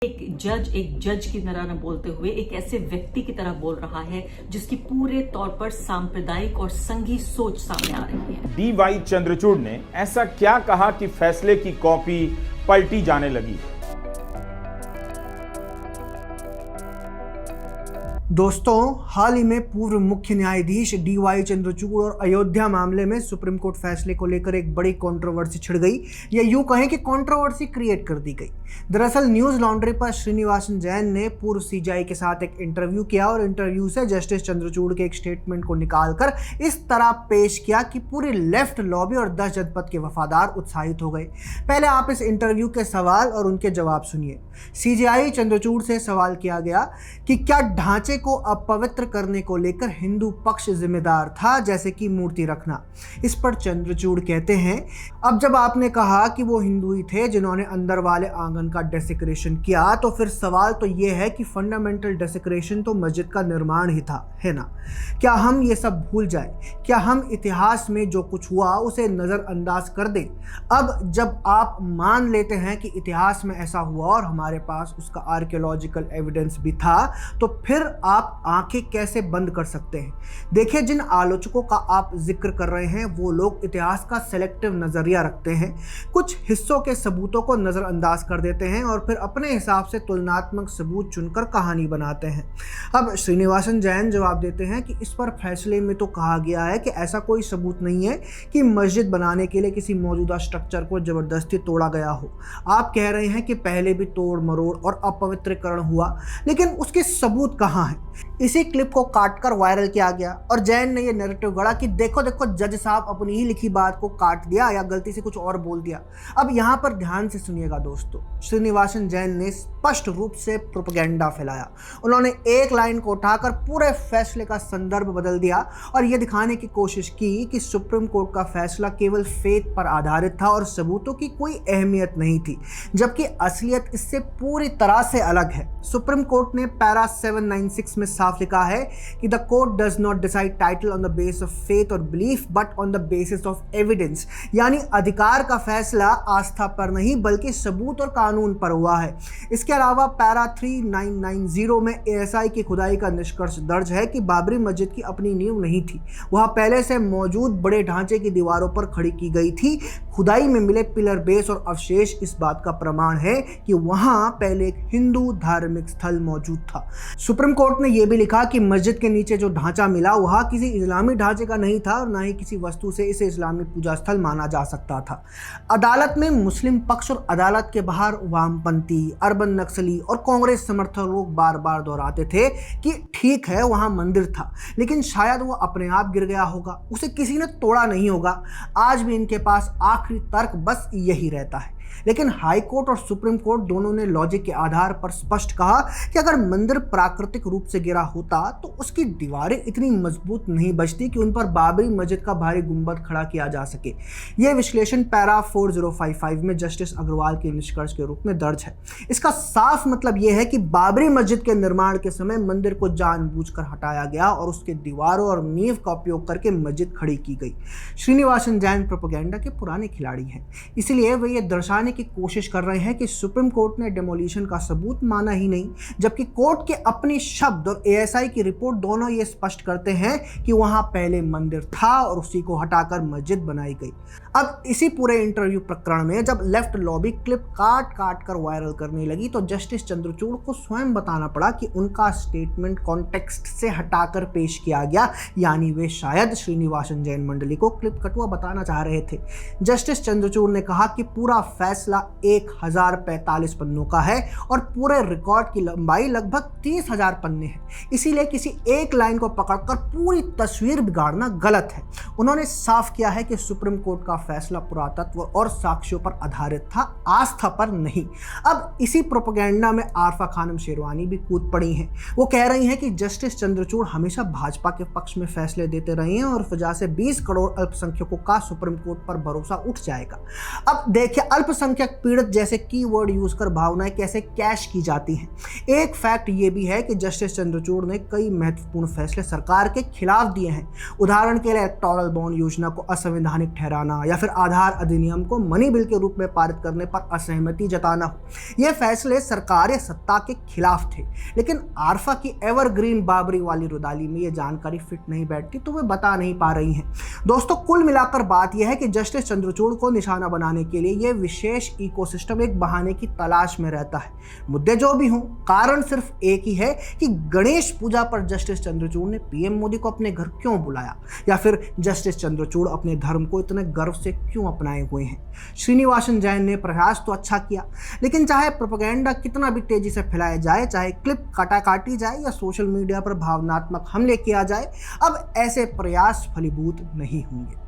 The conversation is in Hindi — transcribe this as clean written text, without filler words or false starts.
एक जज की तरह न बोलते हुए एक ऐसे व्यक्ति की तरह बोल रहा है जिसकी पूरे तौर पर सांप्रदायिक और संघी सोच सामने आ रही है। DY चंद्रचूड़ ने ऐसा क्या कहा कि फैसले की कॉपी पलटी जाने लगी? दोस्तों, हाल ही में पूर्व मुख्य न्यायाधीश DY चंद्रचूड़ और अयोध्या मामले में सुप्रीम कोर्ट फैसले को लेकर एक बड़ी कंट्रोवर्सी छिड़ गई, या यूं कहें कि कंट्रोवर्सी क्रिएट कर दी गई। दरअसल न्यूज लॉन्ड्री पर श्रीनिवासन जैन ने पूर्व CJI के साथ एक इंटरव्यू किया और इंटरव्यू से जस्टिस चंद्रचूड़ के एक स्टेटमेंट को निकालकर इस तरह पेश किया कि पूरी लेफ्ट लॉबी और 10 जनपद के वफादार उत्साहित हो गए। पहले आप इस इंटरव्यू के सवाल और उनके जवाब सुनिए। CJI चंद्रचूड़ से सवाल किया गया कि क्या ढांचे को अपवित्र करने को लेकर हिंदू पक्ष जिम्मेदार था, जैसे कि मूर्ति रखना। इस पर चंद्रचूड़ कहते हैं, अब जब आपने कहा कि वो हिंदू ही थे जिन्होंने अंदर वाले आंगन का डेसिक्रेशन किया, तो फिर सवाल तो ये है कि फंडामेंटल डेसिक्रेशन तो मस्जिद का निर्माण ही था, है ना? क्या हम ये सब भूल जाए? क्या हम इतिहास में जो कुछ हुआ उसे नज़रअंदाज कर दें? अब जब आप मान लेते हैं कि इतिहास में ऐसा हुआ और हमारे पास उसका आर्कियोलॉजिकल एविडेंस भी था, तो फिर आप आंखें कैसे बंद कर सकते हैं? देखिए, जिन आलोचकों का आप जिक्र कर रहे हैं वो लोग इतिहास का सेलेक्टिव नज़रिया रखते हैं, कुछ हिस्सों के सबूतों को नज़रअंदाज कर देते हैं और फिर अपने हिसाब से तुलनात्मक सबूत चुनकर कहानी बनाते हैं। अब श्रीनिवासन जैन जवाब देते हैं कि इस पर फैसले में तो कहा गया है कि ऐसा कोई सबूत नहीं है कि मस्जिद बनाने के लिए किसी मौजूदा स्ट्रक्चर को ज़बरदस्ती तोड़ा गया हो। आप कह रहे हैं कि पहले भी तोड़ मरोड़ और अपवित्रीकरण हुआ, लेकिन उसके सबूत कहाँ हैं? इसी क्लिप को काटकर वायरल किया गया और जैन ने यह नैरेटिव गढ़ा कि देखो देखो, जज साहब अपनी ही लिखी बात को काट दिया या गलती से कुछ और बोल दिया। अब यहाँ पर ध्यान से सुनिएगा दोस्तों, श्रीनिवासन जैन ने स्पष्ट रूप से प्रोपेगेंडा फैलाया। उन्होंने एक लाइन को उठाकर पूरे फैसले का संदर्भ बदल दिया और यह दिखाने की कोशिश की कि सुप्रीम कोर्ट का फैसला केवल फेथ पर आधारित था और सबूतों की कोई अहमियत नहीं थी, जबकि असलियत इससे पूरी तरह से अलग है। सुप्रीम कोर्ट ने पैरा 796 में साफ लिखा है कि the court does not decide title on the base of faith और belief but on the basis of evidence, यानी अधिकार का फैसला आस्था पर नहीं बल्कि सबूत और कानून पर हुआ है। इसके अलावा पैरा 3990 में ASI की खुदाई का निष्कर्ष दर्ज है कि बाबरी मस्जिद की अपनी नींव नहीं थी, वह पहले से मौजूद बड़े ढांचे की दीवारों पर खड़ी की गई थी। खुदाई में मिले पिलर बेस और अवशेष इस बात का प्रमाण है कि वहां पहले एक हिंदू धार्मिक स्थल मौजूद था। सुप्रीम कोर्ट ने यह भी लिखा कि मस्जिद के नीचे जो ढांचा मिला वह किसी इस्लामी ढांचे का नहीं था और न ही किसी वस्तु से इसे इस्लामी पूजा स्थल माना जा सकता था। अदालत में मुस्लिम पक्ष और अदालत के बाहर वामपंथी, अर्बन नक्सली और कांग्रेस समर्थक लोग बार बार दोहराते थे कि ठीक है, वहां मंदिर था, लेकिन शायद वो अपने आप गिर गया होगा, उसे किसी ने तोड़ा नहीं होगा। आज भी इनके पास आखिरी तर्क बस यही रहता है। लेकिन हाई कोर्ट और सुप्रीम कोर्ट दोनों ने लॉजिक के आधार पर स्पष्ट कहा कि अगर मंदिर प्राकृतिक रूप से गिरा होता तो उसकी दीवारें इतनी मजबूत नहीं बचती कि उन पर बाबरी मस्जिद का भारी गुंबद खड़ा किया जा सके। यह विश्लेषण पैरा 4055 में जस्टिस अग्रवाल के निष्कर्ष के रूप में दर्ज है। इसका साफ मतलब यह है कि बाबरी मस्जिद के निर्माण के समय मंदिर को जानबूझकर हटाया गया और उसके दीवारों और नींव का उपयोग करके मस्जिद खड़ी की गई। श्रीनिवासन जैन प्रोपेगेंडा के पुराने खिलाड़ी हैं, इसलिए वे ये दर्शाने की कोशिश कर रहे हैं कि सुप्रीम कोर्ट ने डेमोलिशन का सबूत माना ही नहीं, जबकि कोर्ट के अपने शब्द और ASI की रिपोर्ट दोनों ये स्पष्ट करते हैं कि वहां पहले मंदिर था और उसी को हटाकर मस्जिद बनाई गई। अब इसी पूरे इंटरव्यू प्रकरण में जब लेफ्ट लॉबी क्लिप काट काट कर वायरल करने लगी तो जस्टिस चंद्रचूड़ को स्वयं बताना पड़ा कि उनका स्टेटमेंट कॉन्टेक्स्ट से हटाकर पेश किया गया, यानी वे शायद श्रीनिवासन जैन मंडली को क्लिप कटुआ बताना चाह रहे थे। जस्टिस चंद्रचूड़ ने कहा कि पूरा फैसला 1045 पन्नों का है और पूरे रिकॉर्ड की लंबाई लगभग 30,000 पन्ने है, इसीलिए किसी एक लाइन को पकड़कर पूरी तस्वीर बिगाड़ना गलत है। उन्होंने साफ किया है कि सुप्रीम कोर्ट का फैसला पुरातत्व और साक्ष्यों पर आधारित था, आस्था पर नहीं। अब इसी प्रोपेगेंडा में आरफा खानम शेरवानी भी कूद पड़ी हैं। वो कह रही हैं कि जस्टिस चंद्रचूड़ हमेशा भाजपा के पक्ष में फैसले देते रहे हैं और वजह से 20 करोड़ अल्पसंख्यकों का सुप्रीम कोर्ट पर भरोसा उठ जाएगा। अब देखिए, अल्पसंख्यक अल्पसंख्यक पीड़ित जैसे कीवर्ड यूज कर भावनाएं कैसे कैश की जाती हैं। एक फैक्ट ये भी है कि जस्टिस चंद्रचूड़ ने कई महत्वपूर्ण फैसले सरकार के खिलाफ दिए हैं। उदाहरण के लिए इलेक्टोरल बॉन्ड योजना को असंवैधानिक ठहराना या फिर आधार अधिनियम को मनी बिल के रूप में पारित करने पर असहमति जताना हो। ये फैसले सरकार या सत्ता के खिलाफ थे, लेकिन आरफा की एवरग्रीन बाबरी वाली रुदाली में ये जानकारी फिट नहीं बैठती, तो वे बता नहीं पा रही हैं। दोस्तों, कुल मिलाकर बात यह है कि जस्टिस चंद्रचूड़ को निशाना बनाने के लिए यह विशेष इकोसिस्टम एक बहाने की तलाश में रहता है। मुद्दे जो भी हों, कारण सिर्फ एक ही है कि गणेश पूजा पर जस्टिस चंद्रचूड़ ने पीएम मोदी को अपने घर क्यों बुलाया, या फिर जस्टिस चंद्रचूड़ अपने धर्म को इतने गर्व से क्यों अपनाए हुए हैं। श्रीनिवासन जैन ने प्रयास तो अच्छा किया, लेकिन चाहे प्रोपेगेंडा कितना भी तेजी से फैलाया जाए, चाहे क्लिप काटी जाए या सोशल मीडिया पर भावनात्मक हमले किया जाए, अब ऐसे प्रयास फलीभूत नहीं होंगे।